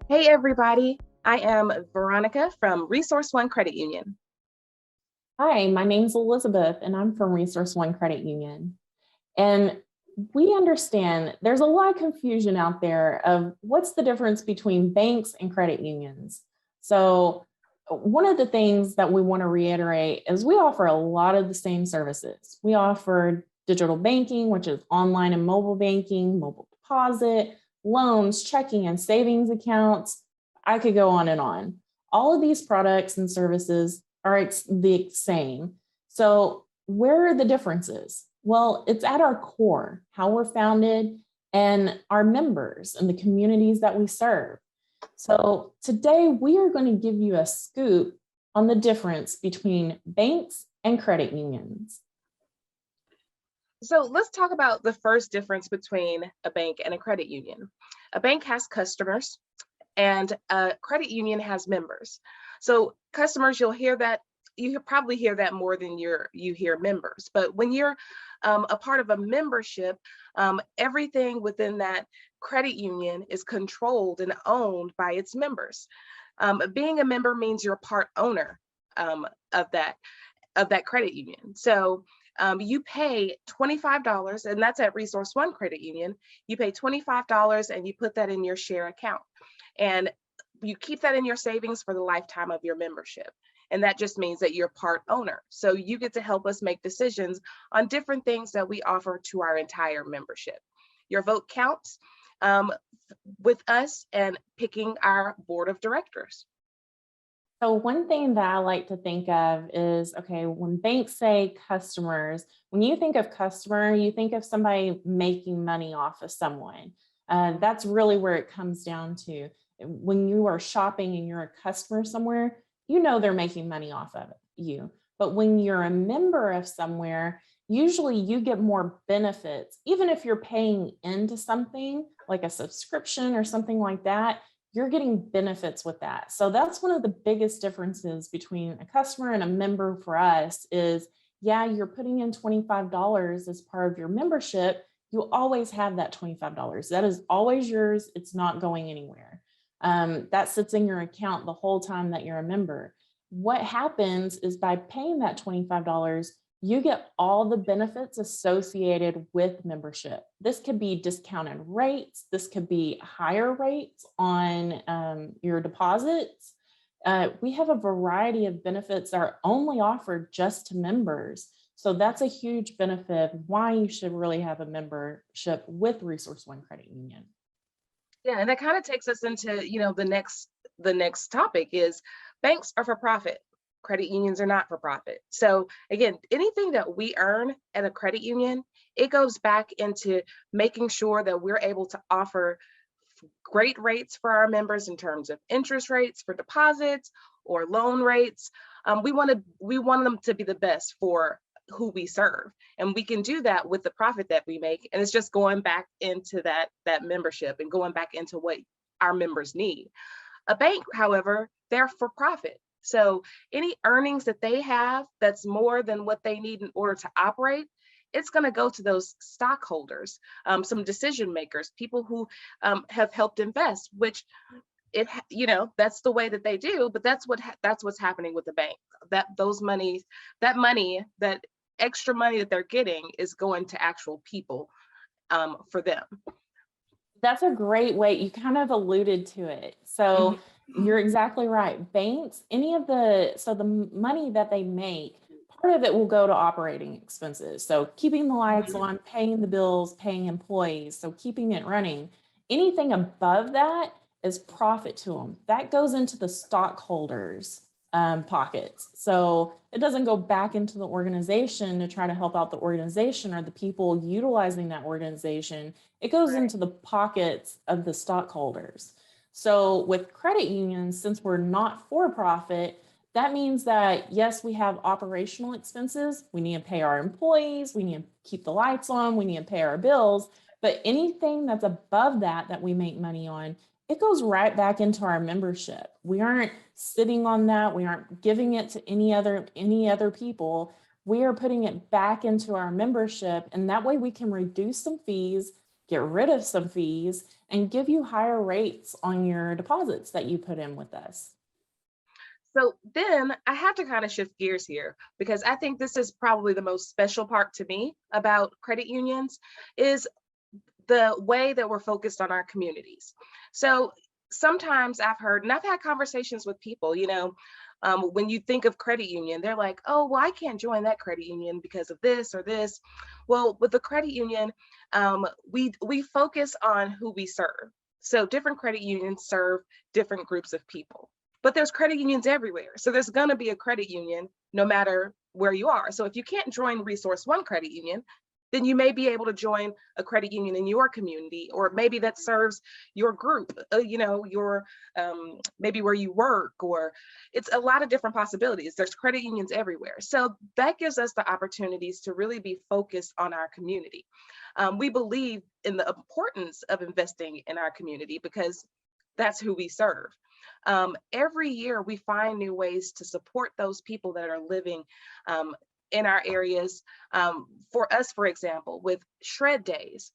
Hey everybody, I am Veronica from Resource One Credit Union. Hi, my name's Elizabeth, and I'm from Resource One Credit Union. And we understand there's a lot of confusion out there of what's the difference between banks and credit unions. So, one of the things that we want to reiterate is we offer a lot of the same services. We offer digital banking, which is online and mobile banking, mobile deposit, loans, checking and savings accounts. I could go on and on. All of these products and services are the same. So, where are the differences? Well, it's at our core, how we're founded, and our members and the communities that we serve. So, today we are going to give you a scoop on the difference between banks and credit unions. So let's talk about the first difference between a bank and a credit union. A bank has customers and a credit union has members. So customers, you probably hear that more than you hear members. But when you're a part of a membership, everything within that credit union is controlled and owned by its members. Being a member means you're part owner of that credit union. So you pay $25, and that's at Resource One Credit Union. You pay $25 and you put that in your share account. And you keep that in your savings for the lifetime of your membership. And that just means that you're part owner. So you get to help us make decisions on different things that we offer to our entire membership. Your vote counts with us and picking our board of directors. So, one thing that I like to think of is okay, when banks say customers, when you think of customer, you think of somebody making money off of someone. That's really where it comes down to. When you are shopping and you're a customer somewhere, you know they're making money off of you. But when you're a member of somewhere, usually you get more benefits. Even if you're paying into something like a subscription or something like that, you're getting benefits with that. So that's one of the biggest differences between a customer and a member for us is, yeah, you're putting in $25 as part of your membership. You always have that $25. That is always yours. It's not going anywhere. That sits in your account the whole time that you're a member. What happens is by paying that $25, you get all the benefits associated with membership. This could be discounted rates. This could be higher rates on your deposits. We have a variety of benefits that are only offered just to members. So that's a huge benefit of why you should really have a membership with Resource One Credit Union. Yeah, and that kind of takes us into, the next topic is banks are for profit. Credit unions are not for profit. So again, anything that we earn at a credit union, it goes back into making sure that we're able to offer great rates for our members in terms of interest rates for deposits or loan rates. We want them to be the best for who we serve, and we can do that with the profit that we make. And it's just going back into that membership and going back into what our members need. A bank, however, they're for profit. So any earnings that they have that's more than what they need in order to operate, it's going to go to those stockholders, some decision makers, people who have helped invest, which that's the way that they do. But that's what's happening with the bank. That extra money that they're getting is going to actual people for them. That's a great way. You kind of alluded to it. So you're exactly right. Banks, the money that they make, part of it will go to operating expenses. So keeping the lights Mhm. on, paying the bills, paying employees, so keeping it running. Anything above that is profit to them. That goes into the stockholders' pockets. So it doesn't go back into the organization to try to help out the organization or the people utilizing that organization. It goes Right. into the pockets of the stockholders. So with credit unions, since we're not for profit, that means that yes, we have operational expenses. We need to pay our employees, we need to keep the lights on, we need to pay our bills. But anything that's above that we make money on, it goes right back into our membership. We aren't sitting on that. We aren't giving it to any other people. We are putting it back into our membership, and that way we can reduce some fees get rid of some fees, and give you higher rates on your deposits that you put in with us. So then I have to kind of shift gears here because I think this is probably the most special part to me about credit unions is the way that we're focused on our communities. So sometimes I've heard, and I've had conversations with people, when you think of credit union, they're like, oh, well, I can't join that credit union because of this or this. Well, with the credit union, we focus on who we serve. So different credit unions serve different groups of people, but there's credit unions everywhere. So there's going to be a credit union no matter where you are. So if you can't join Resource One Credit Union, then you may be able to join a credit union in your community, or maybe that serves your group, your maybe where you work, or it's a lot of different possibilities. There's credit unions everywhere. So that gives us the opportunities to really be focused on our community. We believe in the importance of investing in our community because that's who we serve. Every year we find new ways to support those people that are living in our areas. For us, for example, with shred days,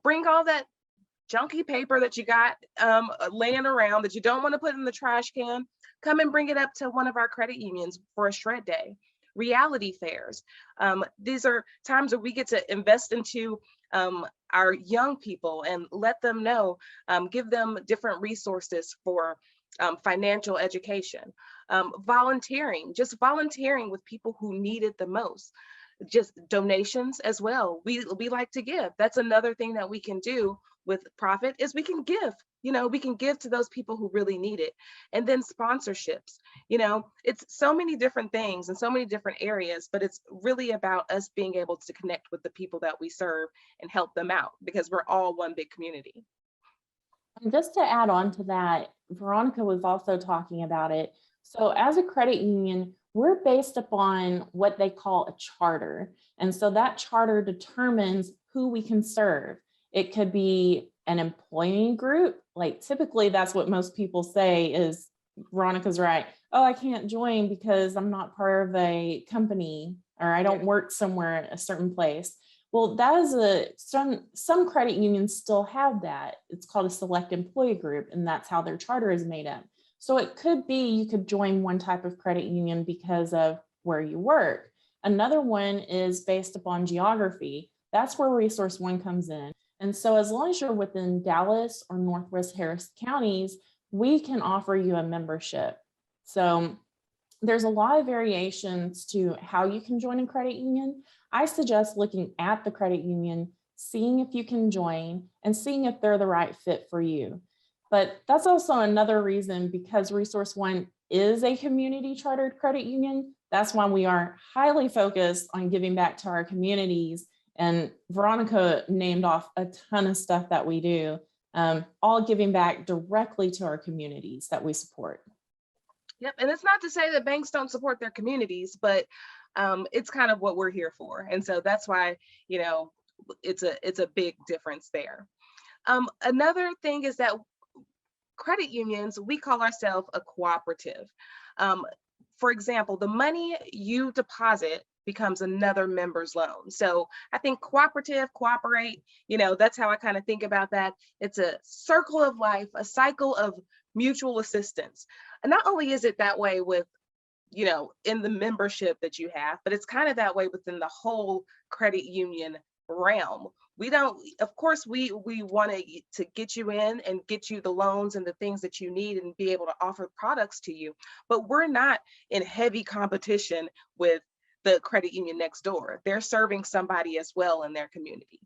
bring all that junky paper that you got laying around that you don't want to put in the trash can, come and bring it up to one of our credit unions for a shred day. Reality fairs. These are times where we get to invest into our young people and let them know, give them different resources for financial education, volunteering, just volunteering with people who need it the most, just donations as well. We like to give. That's another thing that we can do with profit is we can give. We can give to those people who really need it. And then sponsorships, it's so many different things and so many different areas, but it's really about us being able to connect with the people that we serve and help them out because we're all one big community. And just to add on to that, Veronica was also talking about it. So as a credit union, we're based upon what they call a charter. And so that charter determines who we can serve. It could be an employee group. Like typically that's what most people say is, Veronica's right. Oh, I can't join because I'm not part of a company or I don't work somewhere at a certain place. Well, that is some credit unions still have that. It's called a select employee group, and that's how their charter is made up. So it could be you could join one type of credit union because of where you work. Another one is based upon geography. That's where Resource One comes in. And so as long as you're within Dallas or Northwest Harris counties, we can offer you a membership. So there's a lot of variations to how you can join a credit union. I suggest looking at the credit union, seeing if you can join and seeing if they're the right fit for you. But that's also another reason, because Resource One is a community chartered credit union. That's why we are highly focused on giving back to our communities. And Veronica named off a ton of stuff that we do, all giving back directly to our communities that we support. Yep. And it's not to say that banks don't support their communities, but it's kind of what we're here for. And so that's why, it's a big difference there. Another thing is that credit unions, we call ourselves a cooperative. For example, the money you deposit becomes another member's loan. So I think cooperative, cooperate, that's how I kind of think about that. It's a circle of life, a cycle of mutual assistance. And not only is it that way with, in the membership that you have, but it's kind of that way within the whole credit union realm. We don't, of course, we want to get you in and get you the loans and the things that you need and be able to offer products to you, but we're not in heavy competition with the credit union next door. They're serving somebody as well in their community.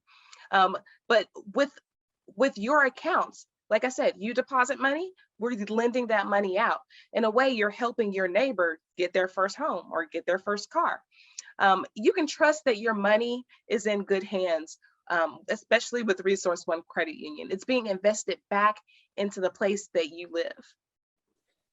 But with your accounts, like I said, you deposit money, we're lending that money out. In a way, you're helping your neighbor get their first home or get their first car. You can trust that your money is in good hands, especially with Resource One Credit Union. It's being invested back into the place that you live.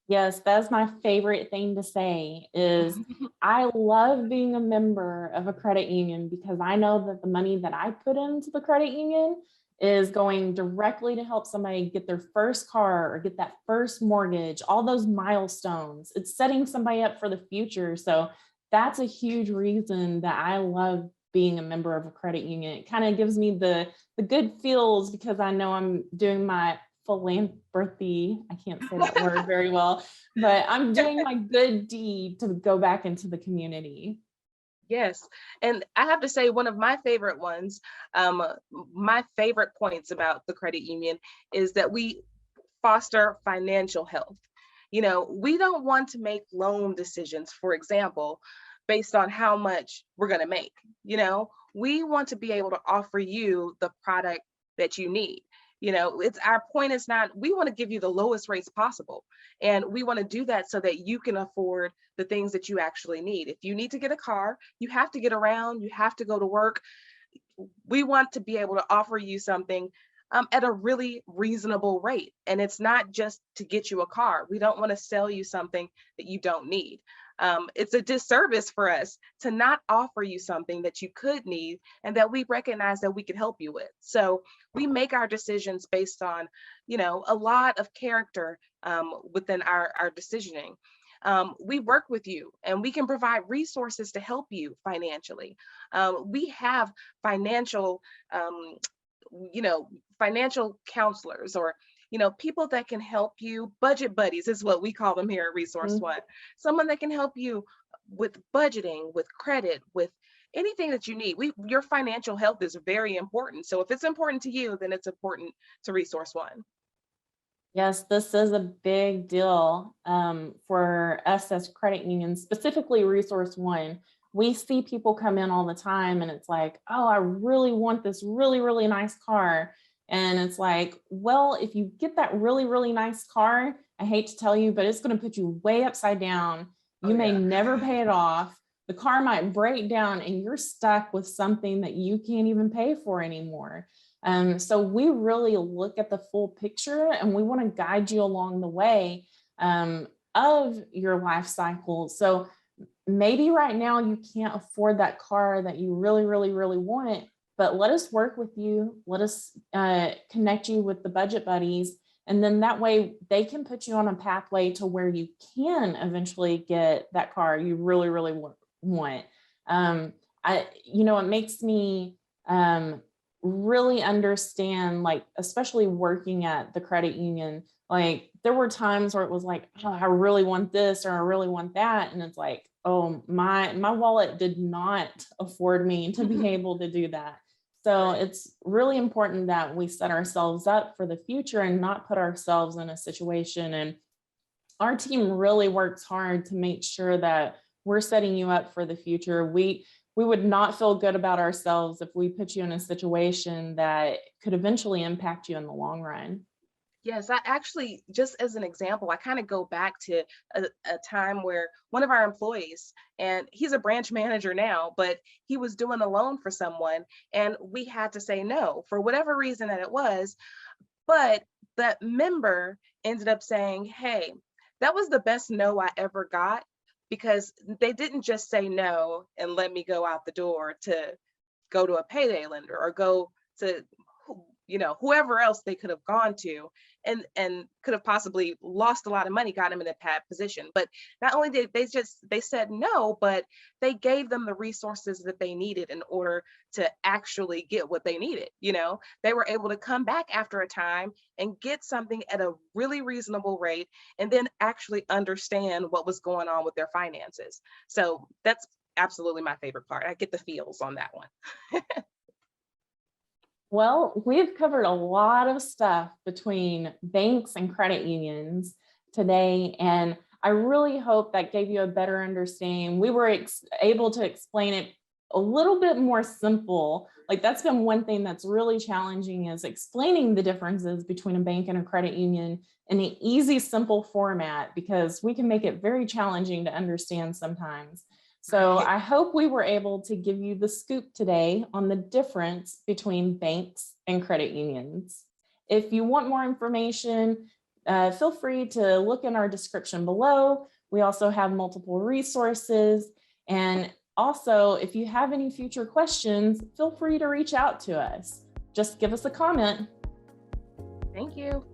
Yes, that's my favorite thing to say is I love being a member of a credit union because I know that the money that I put into the credit union is going directly to help somebody get their first car or get that first mortgage, all those milestones. It's setting somebody up for the future. So that's a huge reason that I love being a member of a credit union. It kind of gives me the good feels because I know I'm doing my philanthropy. I can't say that word very well, but I'm doing my good deed to go back into the community. Yes. And I have to say, one of my favorite ones, um, my favorite points about the credit union is that we foster financial health. We don't want to make loan decisions, for example, based on how much we're going to make. We want to be able to offer you the product that you need. It's our point is not, we want to give you the lowest rates possible. And we want to do that so that you can afford the things that you actually need. If you need to get a car, you have to get around, you have to go to work. We want to be able to offer you something at a really reasonable rate. And it's not just to get you a car. We don't want to sell you something that you don't need. It's a disservice for us to not offer you something that you could need and that we recognize that we could help you with. So we make our decisions based on, a lot of character within our decisioning. We work with you and we can provide resources to help you financially. We have financial, financial counselors or people that can help you. Budget buddies is what we call them here at Resource Mhm. One. Someone that can help you with budgeting, with credit, with anything that you need. Your financial health is very important. So if it's important to you, then it's important to Resource One. Yes, this is a big deal for us as credit unions, specifically Resource One. We see people come in all the time and it's like, oh, I really want this really, really nice car. And it's like, well, if you get that really, really nice car, I hate to tell you, but it's going to put you way upside down. Oh You may yeah. never pay it off. The car might break down and you're stuck with something that you can't even pay for anymore. So we really look at the full picture and we want to guide you along the way of your life cycle. So maybe right now you can't afford that car that you really, really, really want, but let us work with you. Let us connect you with the budget buddies. And then that way they can put you on a pathway to where you can eventually get that car you really, really want. It makes me really understand, like, especially working at the credit union, like there were times where it was like, oh, I really want this or I really want that. And it's like, oh, my wallet did not afford me to be able to do that. So Right. it's really important that we set ourselves up for the future and not put ourselves in a situation. And our team really works hard to make sure that we're setting you up for the future. We would not feel good about ourselves if we put you in a situation that could eventually impact you in the long run. Yes, I actually, just as an example, I kind of go back to a time where one of our employees, and he's a branch manager now, but he was doing a loan for someone, and we had to say no for whatever reason that it was. But that member ended up saying, hey, that was the best no I ever got because they didn't just say no and let me go out the door to go to a payday lender or go to whoever else they could have gone to and could have possibly lost a lot of money, got him in a bad position. But not only did they said no, but they gave them the resources that they needed in order to actually get what they needed. They were able to come back after a time and get something at a really reasonable rate and then actually understand what was going on with their finances. So that's absolutely my favorite part. I get the feels on that one. Well, we've covered a lot of stuff between banks and credit unions today, and I really hope that gave you a better understanding. We were able to explain it a little bit more simple. Like that's been one thing that's really challenging is explaining the differences between a bank and a credit union in an easy, simple format, because we can make it very challenging to understand sometimes. So Right. I hope we were able to give you the scoop today on the difference between banks and credit unions. If you want more information, feel free to look in our description below. We also have multiple resources. And also, if you have any future questions, feel free to reach out to us. Just give us a comment. Thank you.